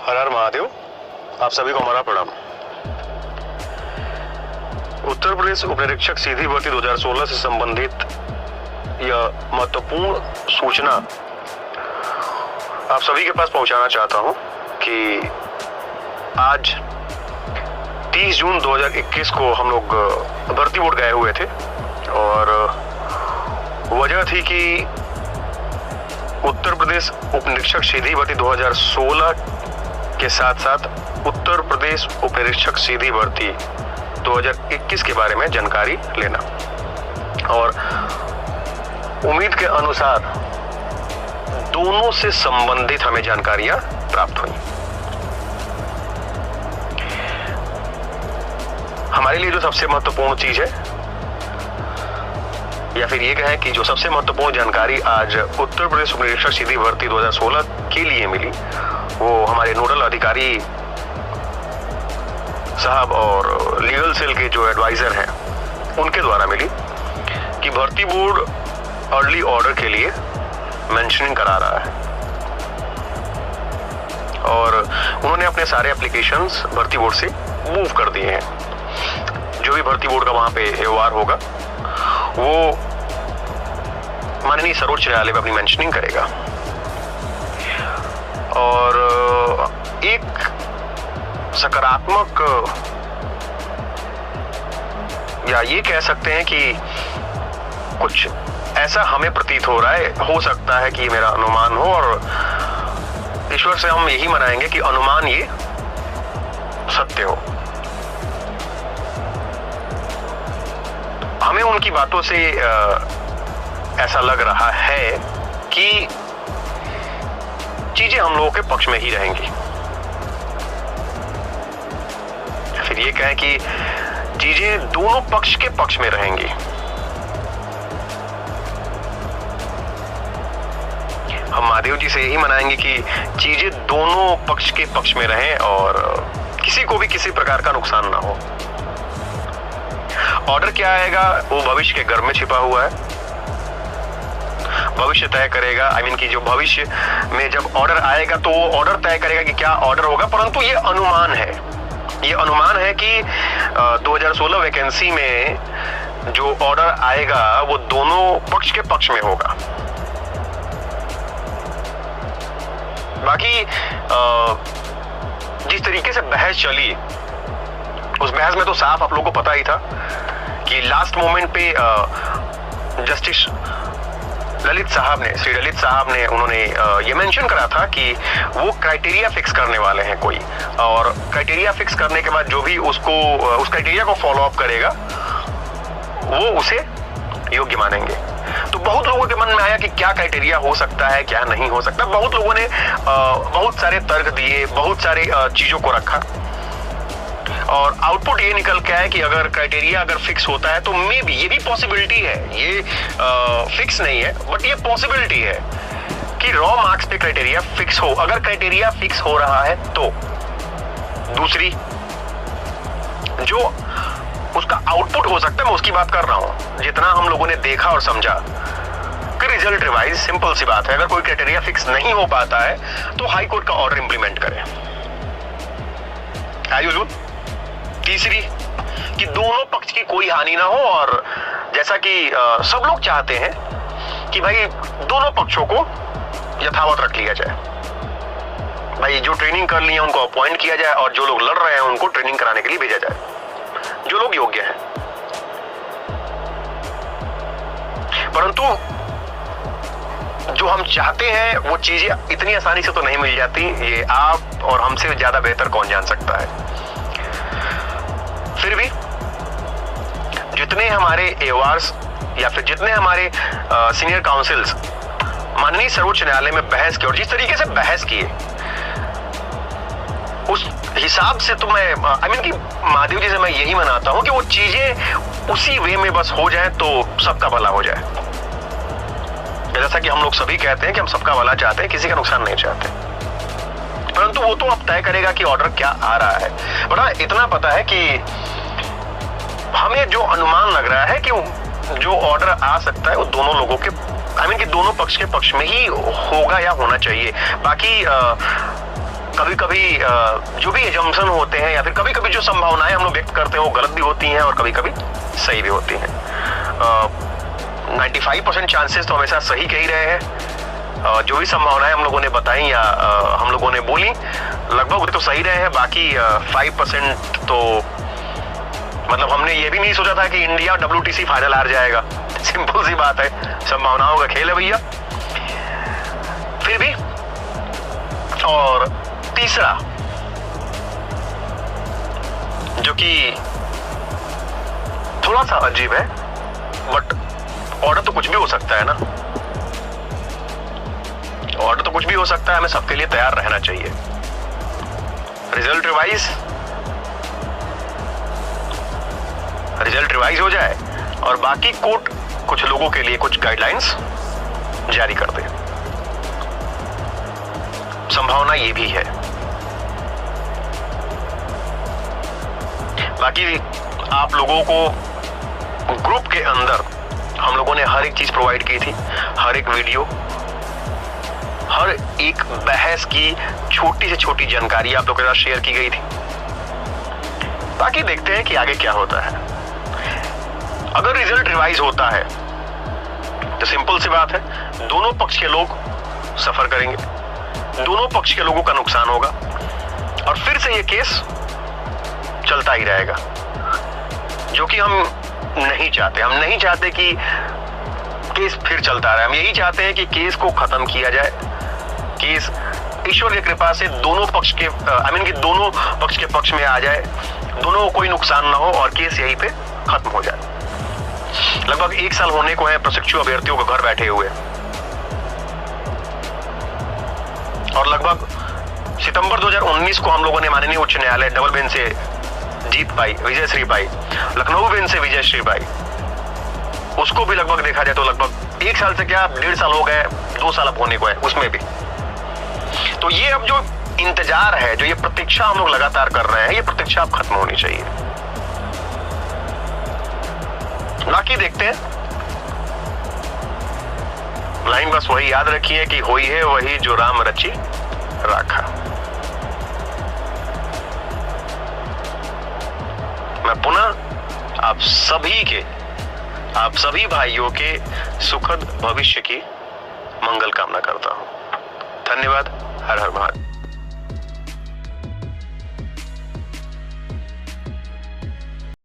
हर हर महादेव। आप सभी को हमारा प्रणाम। उत्तर प्रदेश उप निरीक्षक सीधी भर्ती 2016 से संबंधित यह महत्वपूर्ण सूचना आप सभी के पास पहुंचाना चाहता हूं कि आज 30 जून 2021 को हम लोग भर्ती बोर्ड गए हुए थे और वजह थी कि उत्तर प्रदेश उप निरीक्षक सीधी भर्ती 2016 के साथ साथ उत्तर प्रदेश उप निरीक्षक सीधी भर्ती 2021 के बारे में जानकारी लेना और उम्मीद के अनुसार दोनों से संबंधित हमें जानकारियां प्राप्त हुई। हमारे लिए जो सबसे महत्वपूर्ण चीज है या फिर ये कहें कि जो सबसे महत्वपूर्ण जानकारी आज उत्तर प्रदेश उप निरीक्षक सीधी भर्ती 2016 के लिए मिली वो हमारे नोडल अधिकारी साहब और लीगल सेल के जो एडवाइजर हैं उनके द्वारा मिली कि भर्ती बोर्ड अर्ली ऑर्डर के लिए मेंशनिंग करा रहा है और उन्होंने अपने सारे एप्लीकेशंस भर्ती बोर्ड से मूव कर दिए हैं। जो भी भर्ती बोर्ड का वहां पे व्यवहार होगा वो माननीय सर्वोच्च न्यायालय में अपनी मेंशनिंग करेगा और एक सकारात्मक या ये कह सकते हैं कि कुछ ऐसा हमें प्रतीत हो रहा है, हो सकता है कि मेरा अनुमान हो और ईश्वर से हम यही मनाएंगे कि अनुमान ये सत्य हो। हमें उनकी बातों से ऐसा लग रहा है कि चीजें हम लोगों के पक्ष में ही रहेंगी। फिर ये कहें कि चीजें दोनों पक्ष के पक्ष में रहेंगी। हम महादेव जी से यही मनाएंगे कि चीजें दोनों पक्ष के पक्ष में रहें और किसी को भी किसी प्रकार का नुकसान ना हो। ऑर्डर क्या आएगा वो भविष्य के गर्भ में छिपा हुआ है, भविष्य तय करेगा। कि जो भविष्य में जब ऑर्डर आएगा तो वो ऑर्डर तय करेगा कि क्या ऑर्डर होगा, परंतु ये अनुमान है। ये अनुमान है कि 2016 वैकेंसी में जो ऑर्डर आएगा वो दोनों पक्ष के पक्ष में होगा। बाकी जिस तरीके से बहस चली उस बहस में तो साफ आप लोगों को पता ही था कि लास्ट मोमेंट पे जस्टिस ललित साहब ने, श्री ललित साहब ने उन्होंने ये मेंशन करा था कि वो क्राइटेरिया फिक्स करने वाले हैं कोई, और क्राइटेरिया फिक्स करने के बाद जो भी उसको उस क्राइटेरिया को फॉलो अप करेगा वो उसे योग्य मानेंगे। तो बहुत लोगों के मन में आया कि क्या क्राइटेरिया हो सकता है, क्या नहीं हो सकता। बहुत लोगों ने बहुत सारे तर्क दिए, बहुत सारे चीजों को रखा और आउटपुट ये निकल के आया कि अगर क्राइटेरिया अगर फिक्स होता है तो मे बी ये भी पॉसिबिलिटी है, ये फिक्स नहीं है बट ये पॉसिबिलिटी है कि रॉ मार्क्स पे क्राइटेरिया फिक्स हो। अगर क्राइटेरिया फिक्स हो रहा है तो दूसरी जो उसका आउटपुट हो सकता है, मैं उसकी बात कर रहा हूं। जितना हम लोगों ने देखा और समझा कि रिजल्ट रिवाइज सिंपल सी बात है, अगर कोई क्राइटेरिया फिक्स नहीं हो पाता है तो हाई कोर्ट का ऑर्डर इंप्लीमेंट करें। तीसरी कि दोनों पक्ष की कोई हानि ना हो और जैसा कि सब लोग चाहते हैं कि भाई दोनों पक्षों को यथावत रख लिया जाए। भाई जो ट्रेनिंग कर ली है उनको अपॉइंट किया जाए और जो लोग लड़ रहे हैं उनको ट्रेनिंग कराने के लिए भेजा जाए, जो लोग योग्य हैं। परंतु जो हम चाहते हैं वो चीजें इतनी आसानी से तो नहीं मिल जाती। ये आप और हमसे ज्यादा बेहतर कौन जान सकता है। फिर भी जितने हमारे एवार्स या फिर जितने हमारे सीनियर काउंसिल्स माननीय सर्वोच्च न्यायालय में बहस की और जिस तरीके से बहस किए उस हिसाब से तो मैं कि महादेव जी से मैं यही मनाता हूं कि वो चीजें उसी वे में बस हो जाए तो सबका भला हो जाए। जैसा कि हम लोग सभी कहते हैं कि हम सबका भला चाहते हैं, किसी का नुकसान नहीं चाहते, परंतु वो तो अब तय करेगा कि ऑर्डर क्या आ रहा है। बड़ा इतना पता है कि हमें जो अनुमान लग रहा है कि जो ऑर्डर आ सकता है वो दोनों लोगों के कि दोनों पक्ष के पक्ष में ही होगा या होना चाहिए। बाकी कभी कभी जो भी एजम्पशन होते हैं या फिर कभी कभी जो संभावनाएं हम लोग व्यक्त करते हैं वो गलत भी होती हैं और कभी कभी सही भी होती हैं। 95% चांसेस तो हमेशा सही कह ही रहे हैं। जो भी संभावनाएं हम लोगों ने बताई या हम लोगों ने बोली लगभग तो सही रहे हैं। बाकी 5% तो मतलब हमने ये भी नहीं सोचा था कि इंडिया WTC फाइनल हार जाएगा। सिंपल सी बात है, संभावनाओं का खेल है भैया। फिर भी और तीसरा जो कि थोड़ा सा अजीब है, बट ऑर्डर तो कुछ भी हो सकता है ना, ऑर्डर तो कुछ भी हो सकता है। हमें सबके लिए तैयार रहना चाहिए। रिजल्ट रिवाइज हो जाए और बाकी कोर्ट कुछ लोगों के लिए कुछ गाइडलाइंस जारी कर दे। संभावना ये भी है। बाकी आप लोगों को ग्रुप के अंदर हम लोगों ने हर एक चीज प्रोवाइड की थी, हर एक वीडियो, हर एक बहस की छोटी से छोटी जानकारी आप लोगों के साथ शेयर की गई थी। बाकी देखते हैं कि आगे क्या होता है। अगर रिजल्ट रिवाइज होता है तो सिंपल सी बात है, दोनों पक्ष के लोग सफर करेंगे, दोनों पक्ष के लोगों का नुकसान होगा और फिर से ये केस चलता ही रहेगा, जो कि हम नहीं चाहते। हम नहीं चाहते कि केस फिर चलता रहे। हम यही चाहते हैं कि केस को खत्म किया जाए। केस ईश्वर की कृपा से दोनों पक्ष के कि दोनों पक्ष के पक्ष में आ जाए, दोनों को कोई नुकसान ना हो और केस यहीं पे खत्म हो जाए। लगभग 1 साल होने को है प्रशिक्षु अभ्यर्थियों को घर बैठे हुए और लगभग सितंबर 2019 को हम लोगों ने माननीय उच्च न्यायालय डबल बेंच से जीत पाई, विजयश्री पाई, लखनऊ बेंच से विजयश्री पाई। उसको भी लगभग देखा जाए तो लगभग 1 साल से क्या 1.5 साल हो गए, 2 साल अब होने को है उसमें भी। तो ये अब जो इंतजार है, जो ये प्रतीक्षा हम लोग लगातार कर रहे हैं, ये प्रतीक्षा अब खत्म होनी चाहिए। बाकी देखते हैं। लाइन बस वही याद रखिए कि होई है वही जो राम रची राखा। मैं पुनः आप सभी भाइयों के सुखद भविष्य की मंगल कामना करता हूं। धन्यवाद। हर हर महादेव।